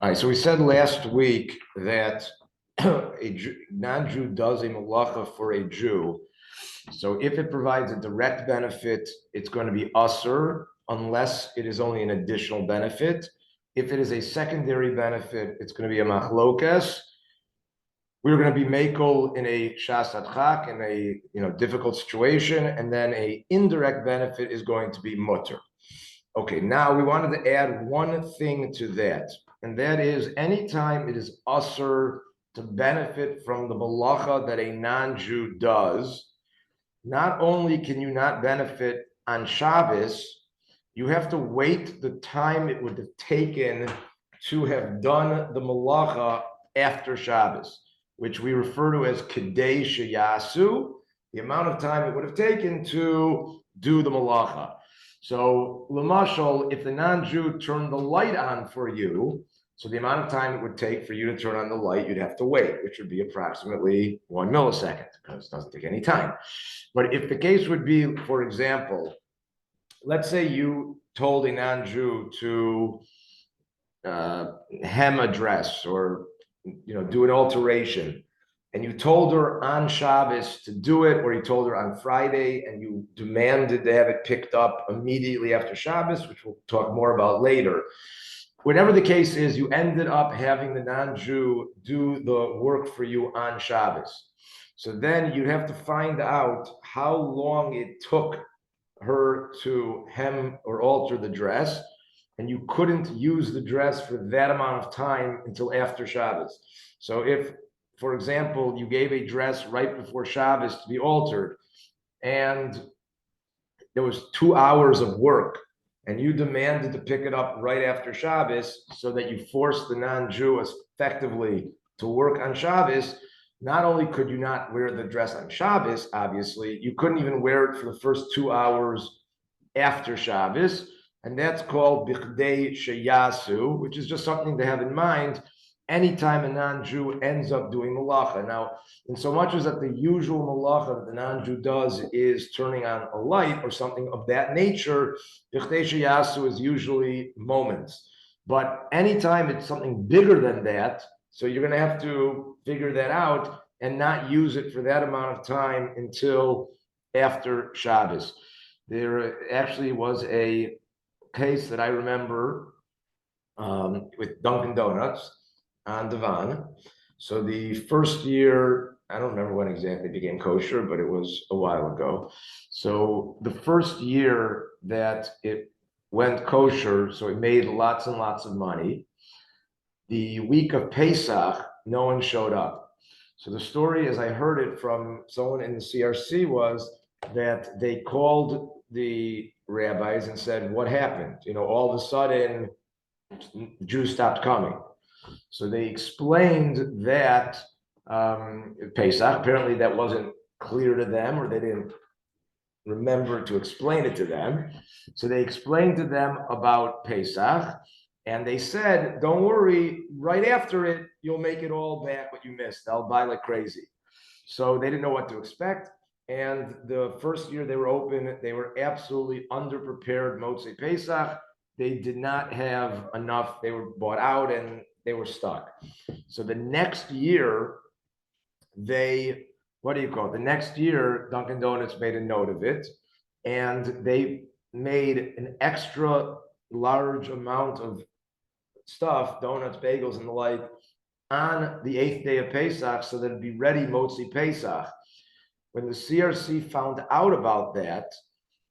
All right, so we said last week that a non-Jew does a malacha for a Jew. So if it provides a direct benefit, it's going to be usur, unless it is only an additional benefit. If it is a secondary benefit, it's going to be a machlokes. We're going to be makel in a shas adchak, in a difficult situation, and then a indirect benefit is going to be mutter. Okay, now we wanted to add one thing to that, and that is anytime it is usur to benefit from the malacha that a non-Jew does, not only can you not benefit on Shabbos, you have to wait the time it would have taken to have done the malacha after Shabbos, which we refer to as kedei sheyasu, the amount of time it would have taken to do the malacha. So, lamashal, if the non-Jew turned the light on for you, so the amount of time it would take for you to turn on the light, you'd have to wait, which would be approximately 1 millisecond, because it doesn't take any time. But if the case would be, for example, let's say you told a non-Jew to hem a dress or do an alteration, and you told her on Shabbos to do it, or you told her on Friday, and you demanded to have it picked up immediately after Shabbos, which we'll talk more about later. Whatever the case is, you ended up having the non-Jew do the work for you on Shabbos. So then you'd have to find out how long it took her to hem or alter the dress, and you couldn't use the dress for that amount of time until after Shabbos. So if, for example, you gave a dress right before Shabbos to be altered, and there was 2 hours of work, and you demanded to pick it up right after Shabbos, so that you forced the non-Jew effectively to work on Shabbos, not only could you not wear the dress on Shabbos, obviously, you couldn't even wear it for the first 2 hours after Shabbos, and that's called bichdei sheyasu, which is just something to have in mind anytime a non-Jew ends up doing malacha. Now, in so much as that the usual malacha that the non-Jew does is turning on a light or something of that nature, bichdei sheyasu is usually moments. But anytime it's something bigger than that, so you're going to have to figure that out and not use it for that amount of time until after Shabbos. There actually was a case that I remember with Dunkin' Donuts on Devon. So the first year, I don't remember when exactly it became kosher, but it was a while ago. So the first year that it went kosher, so it made lots and lots of money. The week of Pesach, no one showed up. So the story, as I heard it from someone in the CRC, was that they called the rabbis and said, "What happened? All of a sudden, Jews stopped coming." So they explained that Pesach, apparently that wasn't clear to them, or they didn't remember to explain it to them. So they explained to them about Pesach, and they said, "Don't worry, right after it, you'll make it all back what you missed. They'll buy like crazy." So they didn't know what to expect. And the first year they were open, they were absolutely underprepared Motzei Pesach. They did not have enough. They were bought out and they were stuck. So the next year, the next year, Dunkin' Donuts made a note of it, and they made an extra large amount of stuff, donuts, bagels, and the like, on the 8th day of Pesach, so that it'd be ready Motzi Pesach. When the CRC found out about that,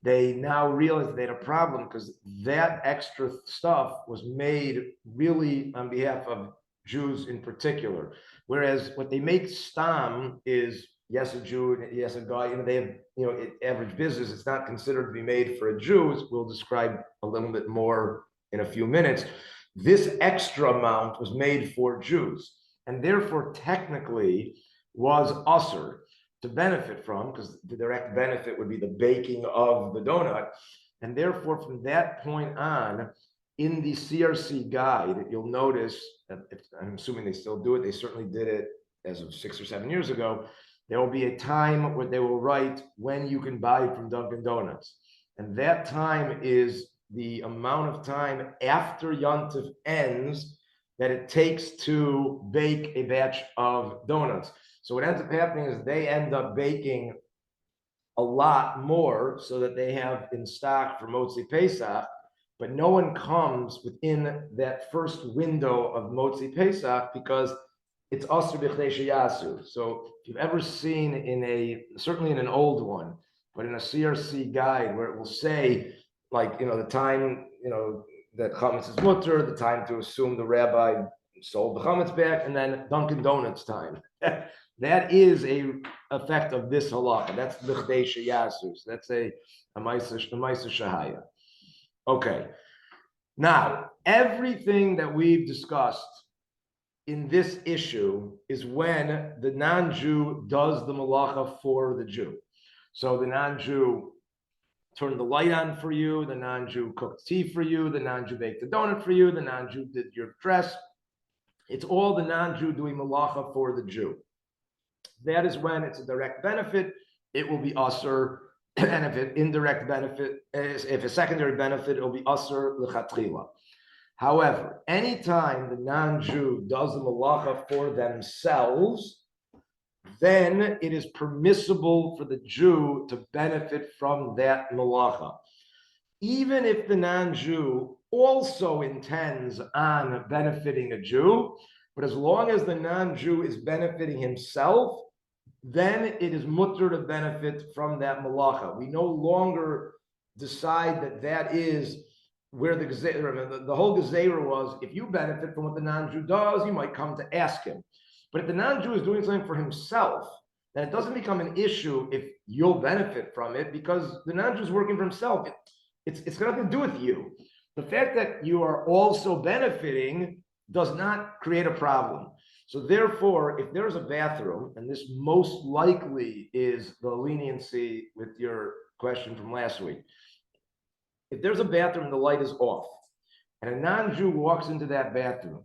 they now realized they had a problem, because that extra stuff was made really on behalf of Jews in particular. Whereas what they make stam is, yes, a Jew, yes, a guy, they have, average business, it's not considered to be made for a Jew, as we'll describe a little bit more in a few minutes. This extra amount was made for Jews, and therefore technically was usur to benefit from, because the direct benefit would be the baking of the donut. And therefore, from that point on, in the CRC guide, you'll notice, I'm assuming they still do it, they certainly did it as of 6 or 7 years ago, there will be a time where they will write when you can buy from Dunkin' Donuts. And that time is the amount of time after Yontif ends that it takes to bake a batch of donuts. So what ends up happening is they end up baking a lot more so that they have in stock for Motzi Pesach, but no one comes within that first window of Motzi Pesach because it's Asr B'chnei Sheyasu. So if you've ever seen certainly in an old one, but in a CRC guide where it will say, like, the time, that chametz is mutter, the time to assume the rabbi sold the chametz back, and then Dunkin' Donuts time. That is a effect of this halacha. That's b'chdei sheyasu. That's a ma'aser shahaya. Okay. Now, everything that we've discussed in this issue is when the non-Jew does the malacha for the Jew. So the non-Jew turned the light on for you, the non-Jew cooked tea for you, the non-Jew baked the donut for you, the non-Jew did your dress. It's all the non-Jew doing malacha for the Jew. That is when it's a direct benefit, it will be asur, and if it indirect benefit, if a secondary benefit, it will be asur l'chatchila. However, anytime the non-Jew does the malacha for themselves, then it is permissible for the Jew to benefit from that malacha. Even if the non-Jew also intends on benefiting a Jew, but as long as the non-Jew is benefiting himself, then it is mutter to benefit from that malacha. We no longer decide that is where the whole gezeira was, if you benefit from what the non-Jew does, you might come to ask him. But if the non-Jew is doing something for himself, then it doesn't become an issue if you'll benefit from it, because the non-Jew is working for himself. It's got nothing to do with you. The fact that you are also benefiting does not create a problem. So therefore, if there's a bathroom, and this most likely is the leniency with your question from last week, if there's a bathroom and the light is off, and a non-Jew walks into that bathroom,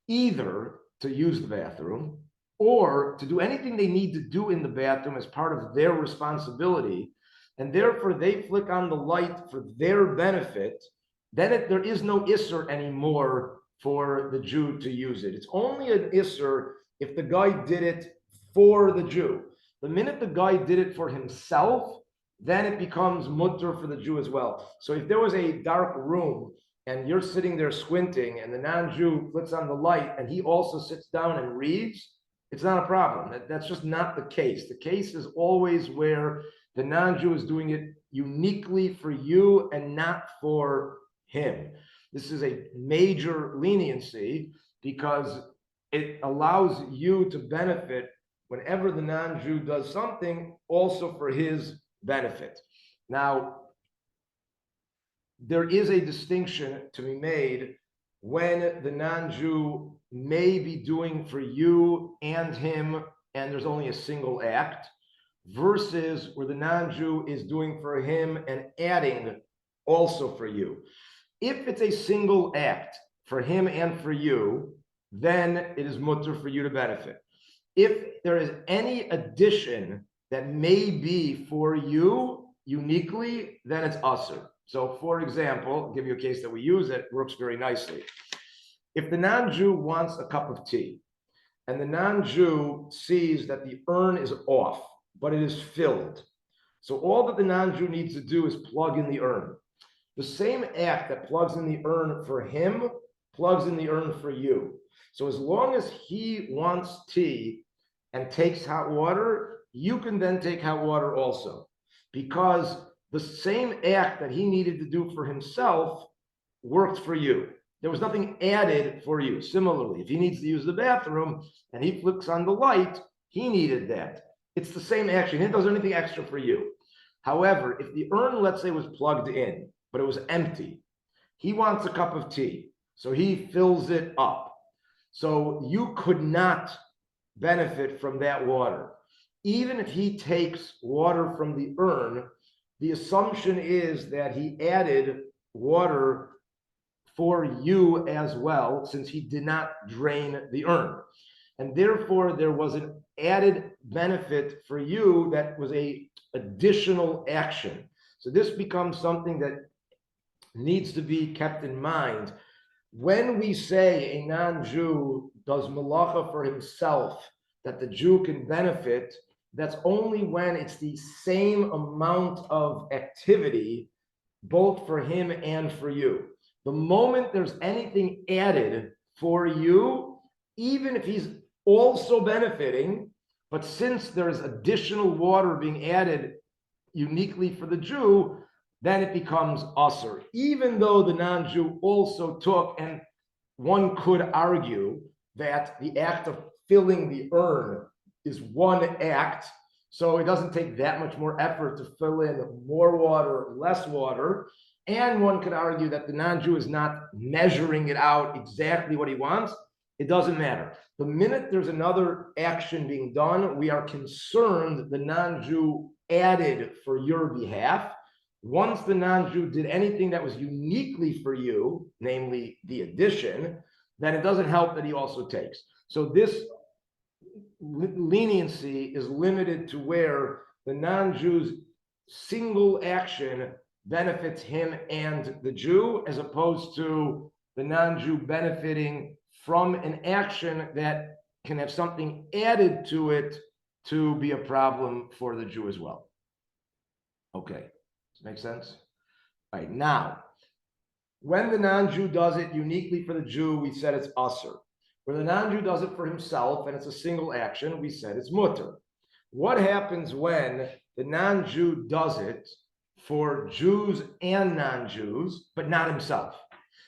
either to use the bathroom or to do anything they need to do in the bathroom as part of their responsibility, and therefore they flick on the light for their benefit, then there is no isser anymore for the Jew to use it. It's only an isser if the guy did it for the Jew. The minute the guy did it for himself, then it becomes mutter for the Jew as well. So if there was a dark room and you're sitting there squinting and the non-Jew flicks on the light and he also sits down and reads, it's not a problem. That's just not the case. The case is always where the non-Jew is doing it uniquely for you and not for him. This is a major leniency because it allows you to benefit whenever the non-Jew does something also for his benefit. Now, there is a distinction to be made when the non-Jew may be doing for you and him, and there's only a single act, versus where the non-Jew is doing for him and adding also for you. If it's a single act for him and for you, then it is mutter for you to benefit. If there is any addition that may be for you uniquely, then it's asur. So for example, I'll give you a case that we use that works very nicely. If the non-Jew wants a cup of tea and the non-Jew sees that the urn is off, but it is filled. So all that the non-Jew needs to do is plug in the urn. The same act that plugs in the urn for him plugs in the urn for you. So as long as he wants tea and takes hot water, you can then take hot water also, because the same act that he needed to do for himself worked for you. There was nothing added for you. Similarly, if he needs to use the bathroom and he flicks on the light, he needed that. It's the same action. He doesn't do anything extra for you. However, if the urn, let's say, was plugged in, but it was empty, he wants a cup of tea, so he fills it up. So you could not benefit from that water. Even if he takes water from the urn, the assumption is that he added water for you as well, since he did not drain the urn. And therefore, there was an added benefit for you that was an additional action. So this becomes something that needs to be kept in mind. When we say a non-Jew does malacha for himself, that the Jew can benefit, that's only when it's the same amount of activity, both for him and for you. The moment there's anything added for you, even if he's also benefiting, but since there's additional water being added uniquely for the Jew, then it becomes usur. Even though the non-Jew also took, and one could argue that the act of filling the urn is one act, so it doesn't take that much more effort to fill in more water, less water. And one could argue that the non-Jew is not measuring it out exactly what he wants. It doesn't matter. The minute there's another action being done, we are concerned the non-Jew added for your behalf. Once the non-Jew did anything that was uniquely for you, namely the addition, then it doesn't help that he also takes. So this leniency is limited to where the non-Jew's single action benefits him and the Jew, as opposed to the non-Jew benefiting from an action that can have something added to it to be a problem for the Jew as well. Okay, does that make sense? All right, now, when the non-Jew does it uniquely for the Jew, we said it's usur. Where the non-Jew does it for himself and it's a single action, we said it's mutter. What happens when the non-Jew does it for Jews and non-Jews, but not himself?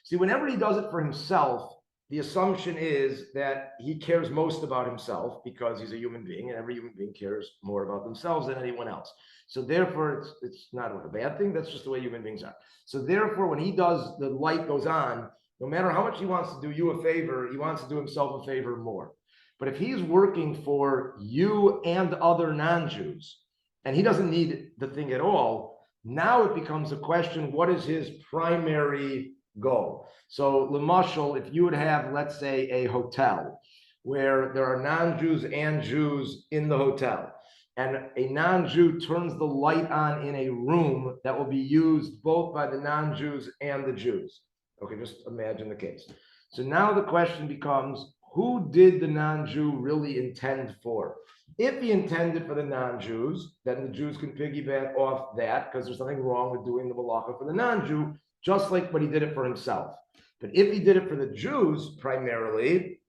See, whenever he does it for himself, the assumption is that he cares most about himself because he's a human being, and every human being cares more about themselves than anyone else. So therefore, it's not a bad thing. That's just the way human beings are. So therefore, when he does, the light goes on, no matter how much he wants to do you a favor, he wants to do himself a favor more. But if he's working for you and other non-Jews, and he doesn't need the thing at all, now it becomes a question, what is his primary goal? So, Lamashal, if you would have, let's say, a hotel where there are non-Jews and Jews in the hotel, and a non-Jew turns the light on in a room that will be used both by the non-Jews and the Jews. Okay, just imagine the case. So now the question becomes, who did the non-Jew really intend for? If he intended for the non-Jews, then the Jews can piggyback off that because there's nothing wrong with doing the malacha for the non-Jew, just like when he did it for himself. But if he did it for the Jews primarily,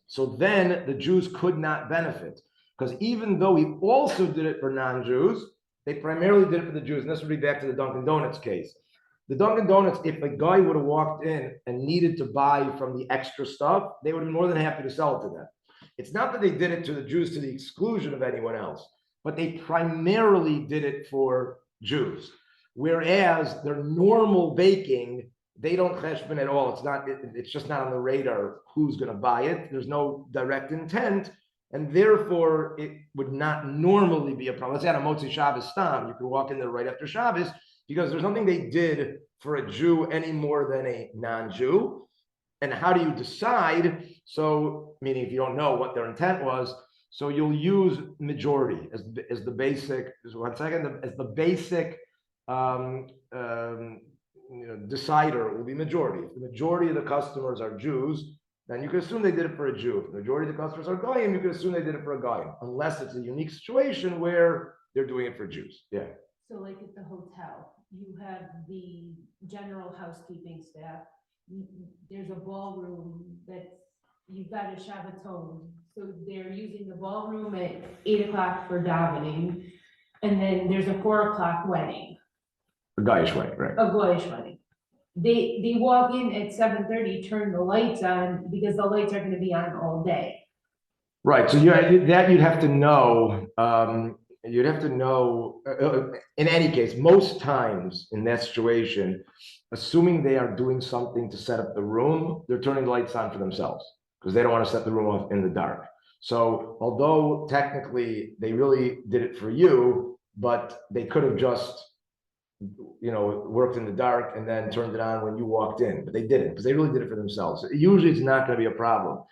so then the Jews could not benefit. Because even though he also did it for non-Jews, they primarily did it for the Jews. And this would be back to the Dunkin' Donuts case. The Dunkin' Donuts, if a guy would have walked in and needed to buy from the extra stuff, they would have been more than happy to sell it to them. It's not that they did it to the Jews to the exclusion of anyone else, but they primarily did it for Jews. Whereas their normal baking, they don't cheshbon at all. It's just not on the radar who's going to buy it. There's no direct intent, and therefore it would not normally be a problem. Let's say on a Motzi Shabbos Stam, you can walk in there right after Shabbos because there's nothing they did for a Jew any more than a non-Jew. And how do you decide? So, meaning if you don't know what their intent was, so you'll use majority as the basic. As the basic decider will be majority. If the majority of the customers are Jews, then you can assume they did it for a Jew. If the majority of the customers are Goyim, you can assume they did it for a Goyim, unless it's a unique situation where they're doing it for Jews. Yeah. So like at the hotel, you have the general housekeeping staff. There's a ballroom that's, you've got a Shabbaton. So they're using the ballroom at 8 o'clock for davening. And then there's a 4 o'clock wedding. A Goyish wedding, right? A Goyish wedding. They walk in at 7:30, turn the lights on because the lights are going to be on all day. Right. So you'd have to know. You'd have to know. In any case, most times in that situation, assuming they are doing something to set up the room, they're turning the lights on for themselves because they don't want to set the room off in the dark. So although technically they really did it for you, but they could have just worked in the dark and then turned it on when you walked in, but they didn't because they really did it for themselves. Usually it's not going to be a problem.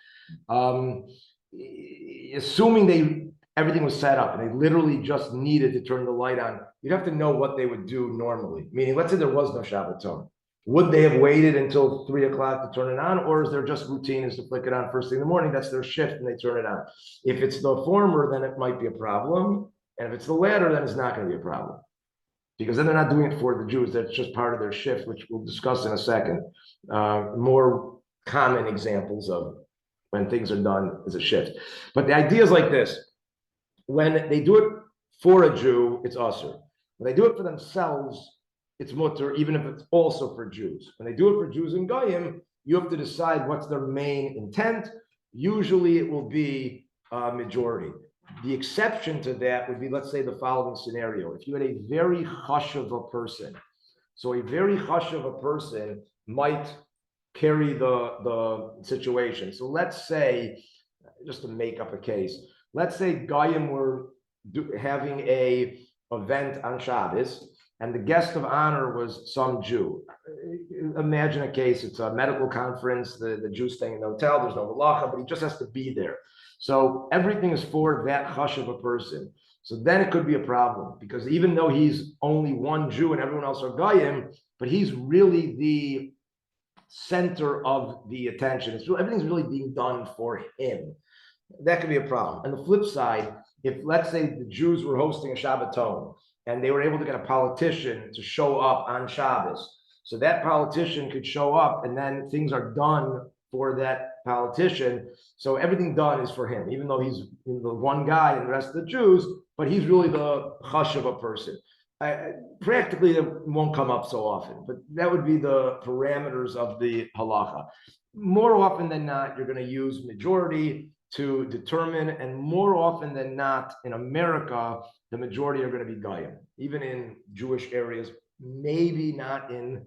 Assuming everything was set up and they literally just needed to turn the light on, you'd have to know what they would do normally. Meaning, let's say there was no Shabbaton. Would they have waited until 3 o'clock to turn it on, or is their just routine is to flick it on first thing in the morning? That's their shift and they turn it on. If it's the former, then it might be a problem. And if it's the latter, then it's not going to be a problem. Because then they're not doing it for the Jews. That's just part of their shift, which we'll discuss in a second. More common examples of when things are done as a shift. But the idea is like this. When they do it for a Jew, it's usur. When they do it for themselves, it's mutter, even if it's also for Jews. When they do it for Jews and Goyim, you have to decide what's their main intent. Usually it will be a majority. The exception to that would be, let's say, the following scenario. If you had a very hush of a person, so a very hush of a person might carry the situation. So let's say, just to make up a case, let's say Goyim were having a event on Shabbos, and the guest of honor was some Jew. Imagine a case, it's a medical conference, the Jew's staying in the hotel, there's no halacha, but he just has to be there. So everything is for that hush of a person. So then it could be a problem, because even though he's only one Jew and everyone else are Goyim, but he's really the center of the attention. Everything's really being done for him. That could be a problem. And the flip side, if let's say the Jews were hosting a Shabbaton and they were able to get a politician to show up on Shabbos, so that politician could show up and then things are done for that politician. So everything done is for him, even though he's the one guy and the rest of the Jews, but he's really the hush of a person. Practically, it won't come up so often, but that would be the parameters of the halacha. More often than not, you're going to use majority to determine, and more often than not, in America, the majority are going to be Goyim. Even in Jewish areas, maybe not in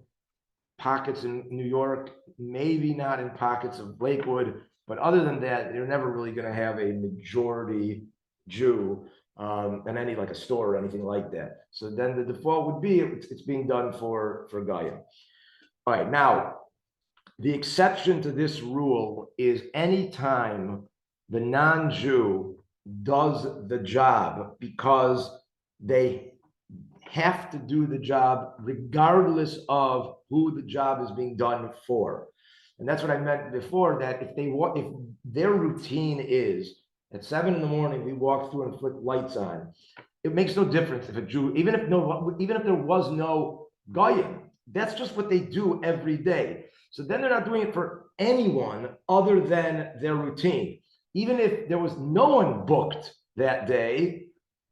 pockets in New York, maybe not in pockets of Lakewood, but other than that, you're never really going to have a majority Jew in any like a store or anything like that. So then the default would be it's being done for Goyim. All right, now the exception to this rule is anytime the non-Jew does the job because they have to do the job regardless of who the job is being done for. And that's what I meant before, that if their routine is at 7 in the morning, we walk through and flick lights on, it makes no difference if a Jew, even if there was no Goyim, that's just what they do every day. So then they're not doing it for anyone other than their routine. Even if there was no one booked that day,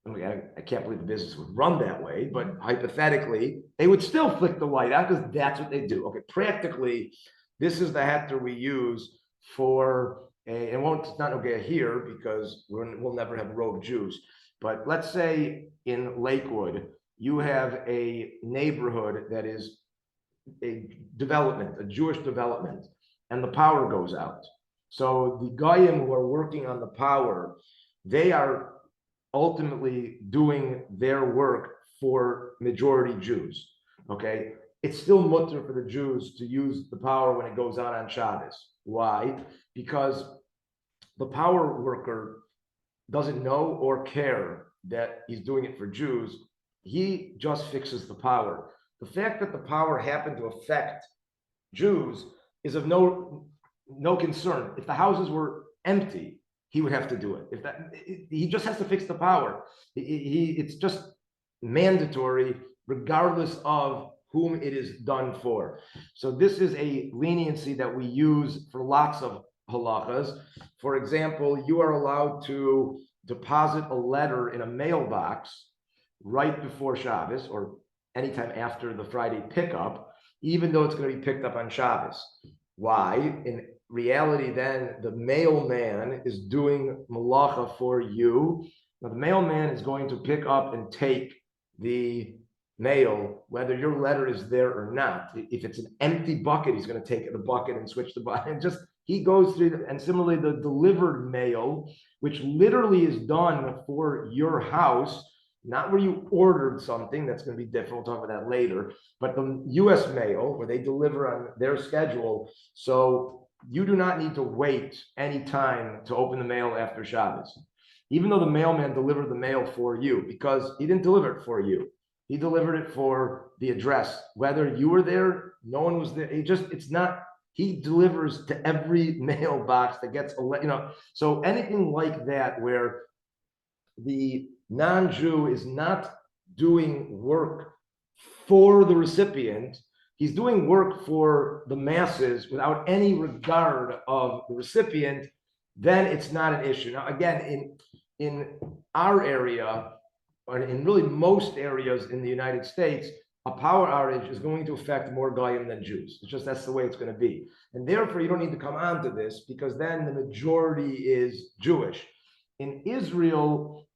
I can't believe the business would run that way, but hypothetically, they would still flick the light out because that's what they do. Okay, practically, this is the heter we use for it's not okay here because we'll never have rogue Jews. But let's say in Lakewood, you have a neighborhood that is a Jewish development, and the power goes out. So the Goyim who are working on the power, they are ultimately doing their work for majority Jews. Okay, it's still mutter for the Jews to use the power when it goes out on Shabbos. Why? Because the power worker doesn't know or care that he's doing it for Jews. He just fixes the power. The fact that the power happened to affect Jews is of no concern. If the houses were empty, he would have to do it. He just has to fix the power. It's just mandatory, regardless of whom it is done for. So this is a leniency that we use for lots of halachas. For example, you are allowed to deposit a letter in a mailbox right before Shabbos or anytime after the Friday pickup, even though it's going to be picked up on Shabbos. Why? In reality, then the mailman is doing malacha for you. Now, the mailman is going to pick up and take the mail, whether your letter is there or not. If it's an empty bucket, he's going to take the bucket and switch the bucket. And he goes through, and similarly, the delivered mail, which literally is done for your house, not where you ordered something, that's going to be different, we'll talk about that later, but the US mail, where they deliver on their schedule. So you do not need to wait any time to open the mail after Shabbos, even though the mailman delivered the mail for you, because he didn't deliver it for you. He delivered it for the address. Whether you were there, no one was there. It's not, he delivers to every mailbox that gets, so anything like that where the non-Jew is not doing work for the recipient, he's doing work for the masses without any regard of the recipient, then it's not an issue. Now, again, in our area, or in really most areas in the United States, a power outage is going to affect more Goyim than Jews. It's just, that's the way it's going to be. And therefore, you don't need to come on to this, because then the majority is Jewish. In Israel,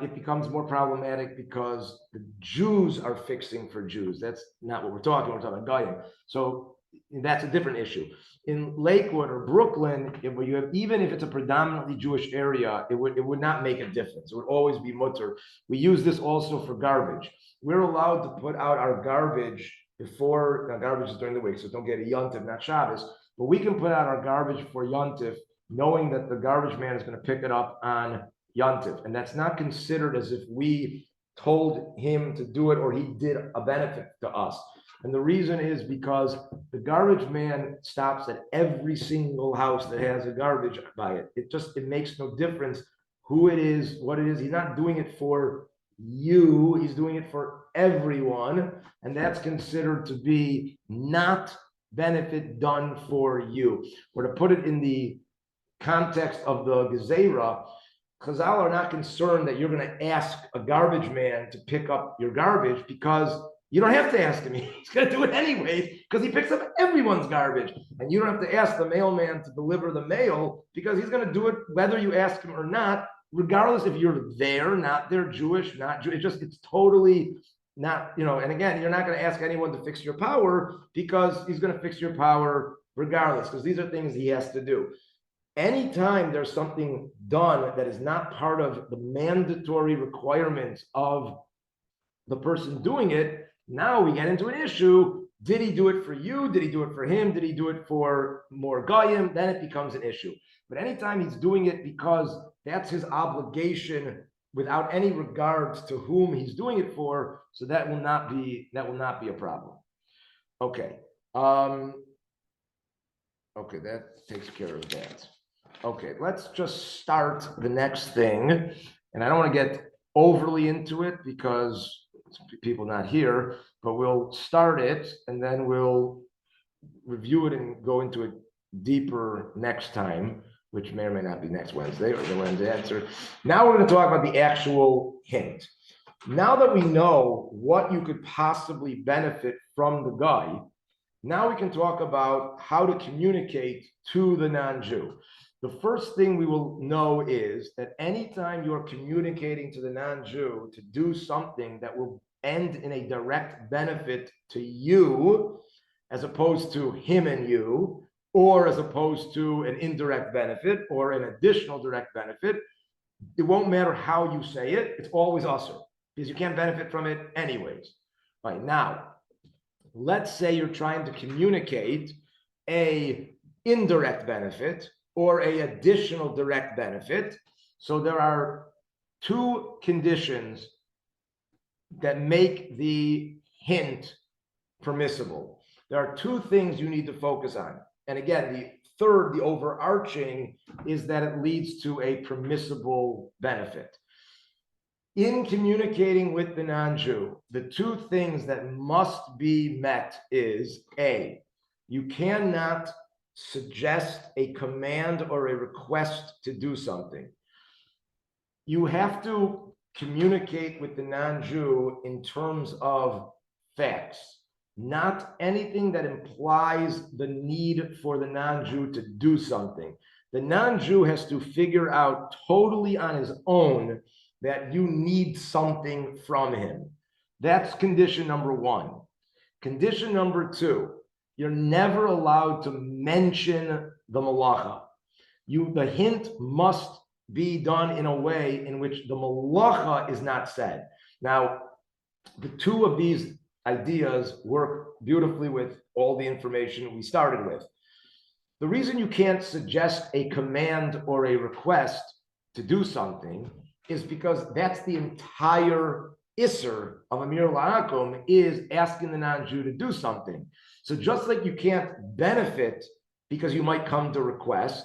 it becomes more problematic because the Jews are fixing for Jews. That's not what we're talking about. We're talking about Goyim. So that's a different issue. In Lakewood or Brooklyn, even if it's a predominantly Jewish area, it would not make a difference. It would always be mutter. We use this also for garbage. We're allowed to put out our garbage before, now garbage is during the week, so don't get a yontif, not Shabbos, but we can put out our garbage before yontif, knowing that the garbage man is going to pick it up on yontif. And that's not considered as if we told him to do it or he did a benefit to us. And the reason is because the garbage man stops at every single house that has a garbage by it. It makes no difference who it is, what it is. He's not doing it for you, he's doing it for everyone. And that's considered to be not benefit done for you. Or to put it in the context of the Gezerah, Chazal are not concerned that you're going to ask a garbage man to pick up your garbage, because you don't have to ask him. He's going to do it anyway, because he picks up everyone's garbage. And you don't have to ask the mailman to deliver the mail, because he's going to do it whether you ask him or not, regardless if you're there, not there, Jewish, not Jewish. It's totally not, and again, you're not going to ask anyone to fix your power, because he's going to fix your power regardless, because these are things he has to do. Anytime there's something done that is not part of the mandatory requirements of the person doing it, now we get into an issue. Did he do it for you? Did he do it for him? Did he do it for more Goyim? Then it becomes an issue. But anytime he's doing it because that's his obligation without any regards to whom he's doing it for, so that will not be a problem. Okay. Okay, that takes care of that. Okay, let's just start the next thing. And I don't want to get overly into it because people not here, but we'll start it and then we'll review it and go into it deeper next time, which may or may not be next Wednesday or the Wednesday after. Now we're going to talk about the actual hint. Now that we know what you could possibly benefit from the guy, now we can talk about how to communicate to the non-Jew. The first thing we will know is that anytime you're communicating to the non-Jew to do something that will end in a direct benefit to you, as opposed to him and you, or as opposed to an indirect benefit or an additional direct benefit, it won't matter how you say it, it's always usur, because you can't benefit from it anyways. All right, now, let's say you're trying to communicate a indirect benefit or a additional direct benefit. So there are two conditions that make the hint permissible. There are two things you need to focus on. And again, the third, the overarching, is that it leads to a permissible benefit. In communicating with the non-Jew, the two things that must be met is A, you cannot suggest a command or a request to do something. You have to communicate with the non-Jew in terms of facts, not anything that implies the need for the non-Jew to do something. The non-Jew has to figure out totally on his own that you need something from him. That's condition number one. Condition number two, you're never allowed to mention the malacha. The hint must be done in a way in which the malacha is not said. Now, the two of these ideas work beautifully with all the information we started with. The reason you can't suggest a command or a request to do something is because that's the entire Isser of Amir La'akum is asking the non-Jew to do something. So just like you can't benefit because you might come to request,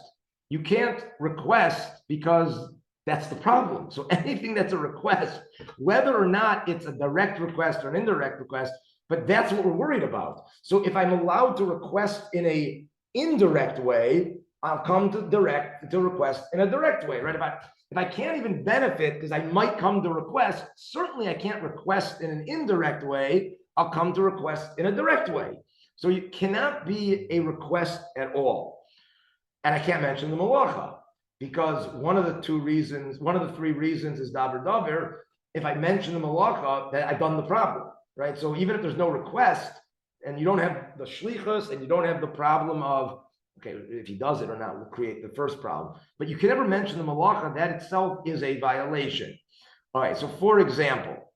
you can't request because that's the problem. So anything that's a request, whether or not it's a direct request or an indirect request, but that's what we're worried about. So if I'm allowed to request in a indirect way, I'll come to request in a direct way, right? If I can't even benefit because I might come to request, certainly I can't request in an indirect way. I'll come to request in a direct way. So you cannot be a request at all. And I can't mention the malacha because one of the three reasons is davar davar. If I mention the malacha, then I've done the problem, right? So even if there's no request and you don't have the shlichus and you don't have the problem of, okay, if he does it or not, will create the first problem. But you can never mention the malacha. That itself is a violation. All right, so for example,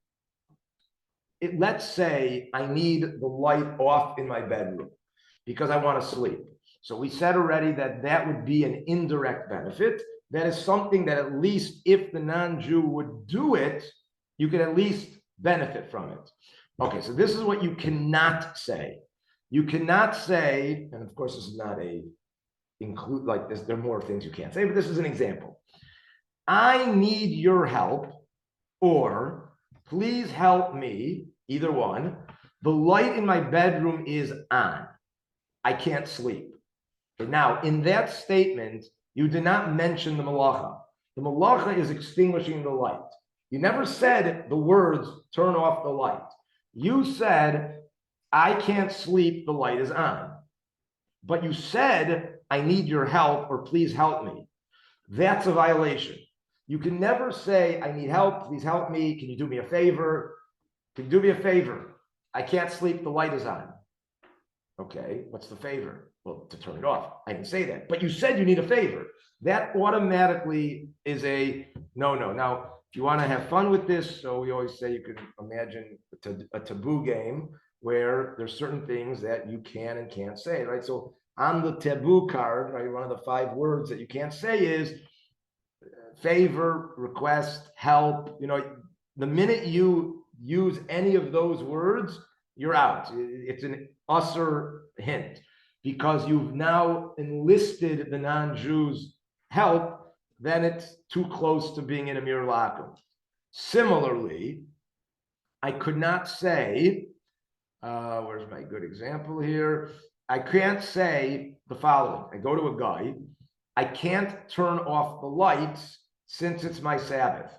let's say I need the light off in my bedroom because I want to sleep. So we said already that would be an indirect benefit. That is something that at least if the non-Jew would do it, you could at least benefit from it. Okay, so this is what you cannot say. You cannot say, and of course this is not a include like this, there are more things you can't say, but this is an example. I need your help, or please help me, either one. The light in my bedroom is on. I can't sleep. Okay, now, in that statement, you did not mention the malacha. The malacha is extinguishing the light. You never said the words, turn off the light. You said, I can't sleep, the light is on. But you said, I need your help, or please help me. That's a violation. You can never say, I need help, please help me. Can you do me a favor? Can you do me a favor? I can't sleep, the light is on. Okay, what's the favor? Well, to turn it off. I didn't say that, but you said you need a favor. That automatically is a no-no. Now, if you want to have fun with this, so we always say you can imagine a taboo game where there's certain things that you can and can't say, right? So on the taboo card, right, one of the 5 words that you can't say is favor, request, help. You know, the minute you use any of those words, you're out. It's an usher hint because you've now enlisted the non-Jews' help, then it's too close to being in Amir Lakum. Similarly, I could not say, where's my good example here? I can't say the following. I go to a guy, I can't turn off the lights since it's my Sabbath.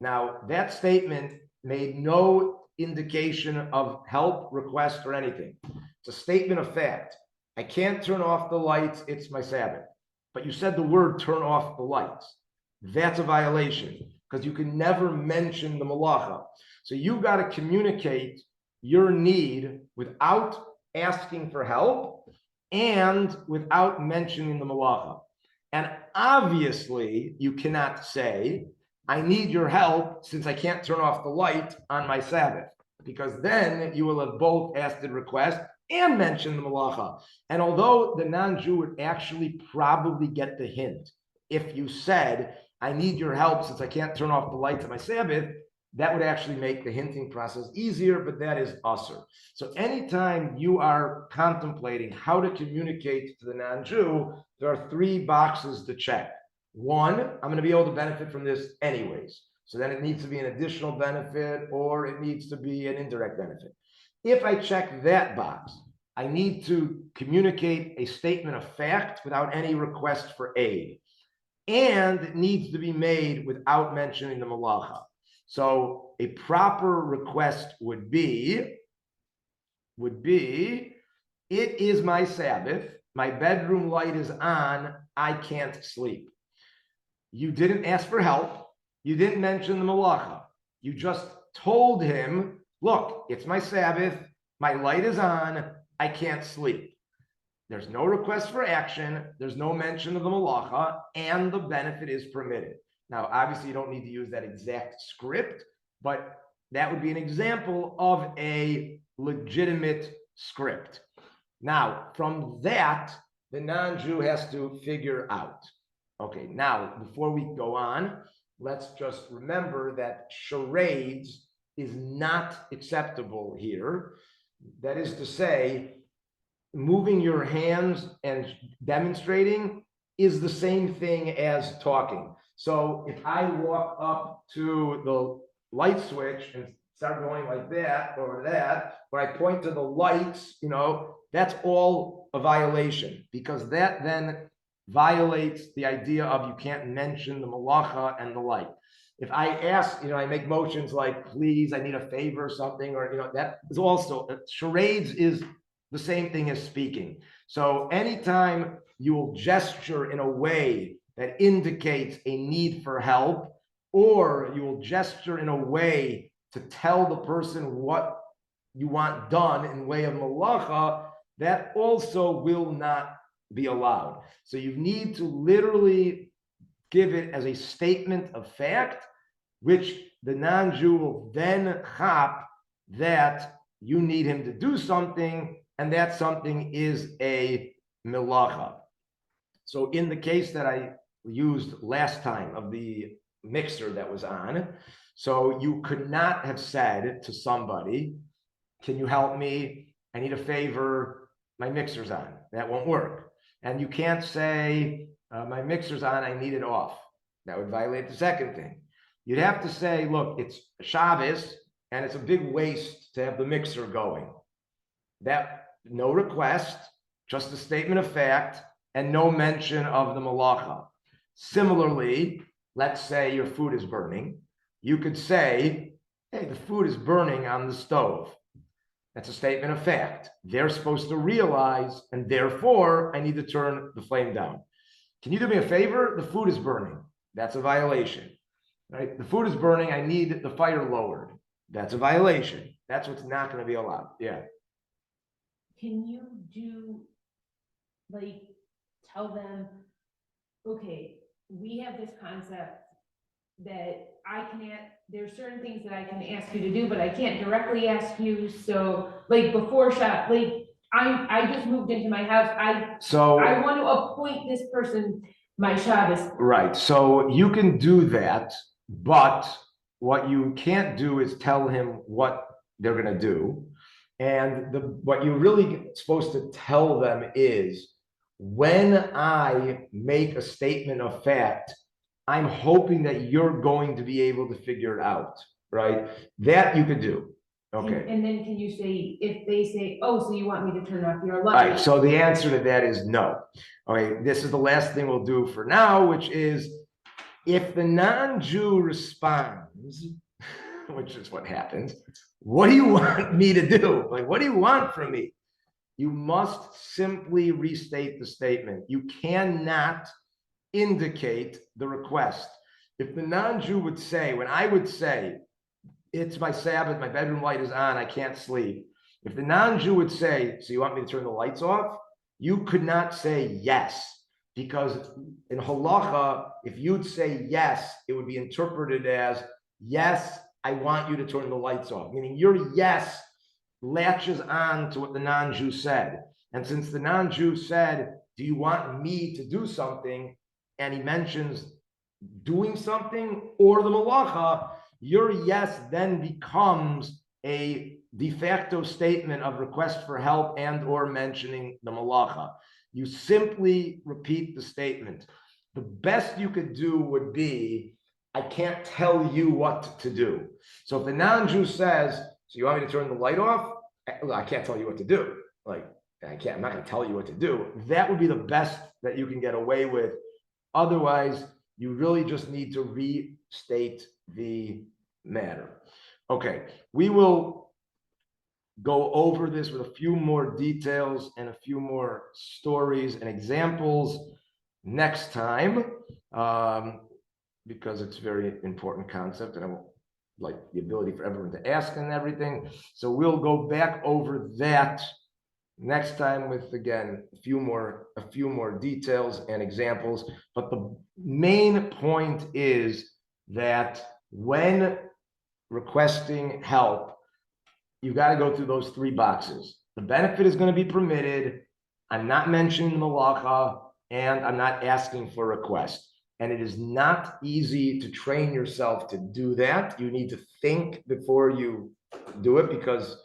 Now, that statement made no indication of help, request, or anything. It's a statement of fact. I can't turn off the lights, it's my Sabbath. But you said the word turn off the lights. That's a violation because you can never mention the malacha. So you've got to communicate your need without asking for help and without mentioning the malacha. And obviously, you cannot say, I need your help since I can't turn off the light on my Sabbath, because then you will have both asked the request and mentioned the malacha. And although the non-Jew would actually probably get the hint, if you said, I need your help since I can't turn off the lights on my Sabbath, that would actually make the hinting process easier, but that is usher. So anytime you are contemplating how to communicate to the non-Jew, there are 3 boxes to check. 1, I'm going to be able to benefit from this anyways. So then it needs to be an additional benefit or it needs to be an indirect benefit. If I check that box, I need to communicate a statement of fact without any request for aid. And it needs to be made without mentioning the malacha. So a proper request would be, it is my Sabbath, my bedroom light is on, I can't sleep. You didn't ask for help, you didn't mention the malacha. You just told him, look, it's my Sabbath, my light is on, I can't sleep. There's no request for action, there's no mention of the malacha, and the benefit is permitted. Now, obviously, you don't need to use that exact script, but that would be an example of a legitimate script. Now, from that, the non-Jew has to figure out. Okay, now, before we go on, let's just remember that charades is not acceptable here. That is to say, moving your hands and demonstrating is the same thing as talking. So if I walk up to the light switch and start going like that, or I point to the lights, that's all a violation, because that then violates the idea of you can't mention the malacha and the light. If I ask, I make motions like, please, I need a favor or something, or, that is also, charades is the same thing as speaking. So anytime you will gesture in a way that indicates a need for help, or you will gesture in a way to tell the person what you want done in way of malacha, that also will not be allowed. So you need to literally give it as a statement of fact, which the non-Jew will then chop that you need him to do something, and that something is a milacha. So in the case that I used last time of the mixer that was on, so you could not have said to somebody, can you help me? I need a favor, my mixer's on. That won't work. And you can't say, my mixer's on, I need it off. That would violate the second thing. You'd have to say, look, it's Shabbos, and it's a big waste to have the mixer going. That, no request, just a statement of fact, and no mention of the malacha. Similarly, let's say your food is burning. You could say, hey, the food is burning on the stove. That's a statement of fact. They're supposed to realize, and therefore, I need to turn the flame down. Can you do me a favor? The food is burning. That's a violation, right? The food is burning. I need the fire lowered. That's a violation. That's what's not going to be allowed. Yeah. Can you tell them, okay, we have this concept that there's certain things that I can ask you to do, but I can't directly ask you. So before shop, I just moved into my house. I want to appoint this person my Shabbos. Right. So you can do that, but what you can't do is tell him what they're going to do. And what you're really supposed to tell them is, when I make a statement of fact, I'm hoping that you're going to be able to figure it out, right? That you could do. Okay. And then can you say, if they say, oh, so you want me to turn off your light? All right, so the answer to that is no. Okay, this is the last thing we'll do for now, which is, if the non-Jew responds, which is what happens, what do you want me to do? What do you want from me? You must simply restate the statement. You cannot indicate the request. If the non-Jew would say, when I would say, it's my Sabbath, my bedroom light is on, I can't sleep. If the non-Jew would say, so you want me to turn the lights off? You could not say yes, because in halacha, if you'd say yes, it would be interpreted as, yes, I want you to turn the lights off, meaning your yes latches on to what the non-Jew said. And since the non-Jew said, do you want me to do something? And he mentions doing something or the malacha, your yes then becomes a de facto statement of request for help and or mentioning the malacha. You simply repeat the statement. The best you could do would be, I can't tell you what to do. So if the non-Jew says, so you want me to turn the light off? I can't tell you what to do. I'm not going to tell you what to do. That would be the best that you can get away with. Otherwise, you really just need to restate the matter. Okay, we will go over this with a few more details and a few more stories and examples next time, because it's a very important concept, and I will like the ability for everyone to ask and everything. So we'll go back over that next time with, again, a few more details and examples. But the main point is that when requesting help, you've got to go through those three boxes. The benefit is going to be permitted. I'm not mentioning the malacha, and I'm not asking for a request. And it is not easy to train yourself to do that. You need to think before you do it, because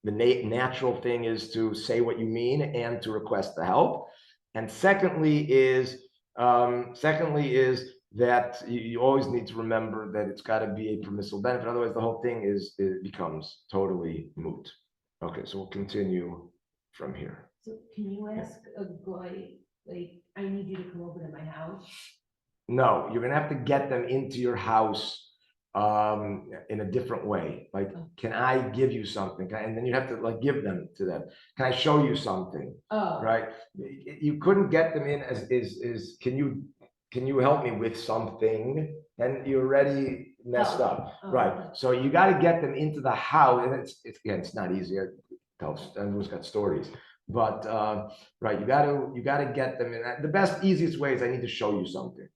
the natural thing is to say what you mean and to request the help. And secondly is that you always need to remember that it's got to be a permissible benefit. Otherwise, the whole thing it becomes totally moot. Okay, so we'll continue from here. So can you ask a guy, like, I need you to come over to my house? No, you're gonna have to get them into your house in a different way. Like, can I give you something? And then you have to like give them to them. Can I show you something? Oh, Right? You couldn't get them in as is can you help me with something? And you already messed up. Right. So you got to get them into the house, and it's not easy. Everyone's got stories. But right, you got to get them in. The best, easiest way is I need to show you something.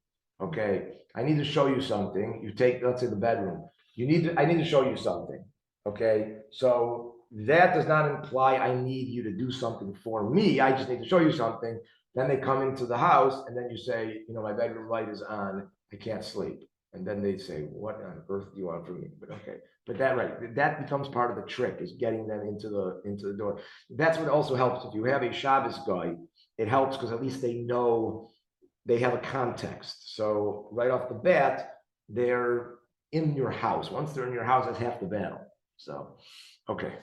Okay, I need to show you something. You take, let's say, the bedroom. I need to show you something. Okay, so that does not imply I need you to do something for me. I just need to show you something. Then they come into the house, and then you say, my bedroom light is on. I can't sleep. And then they say, what on earth do you want from me? But okay, but that becomes part of the trick, is getting them into the door. That's what also helps. If you have a Shabbos guy, it helps because at least they know. They have a context. So right off the bat, they're in your house. Once they're in your house, that's half the battle. So, okay.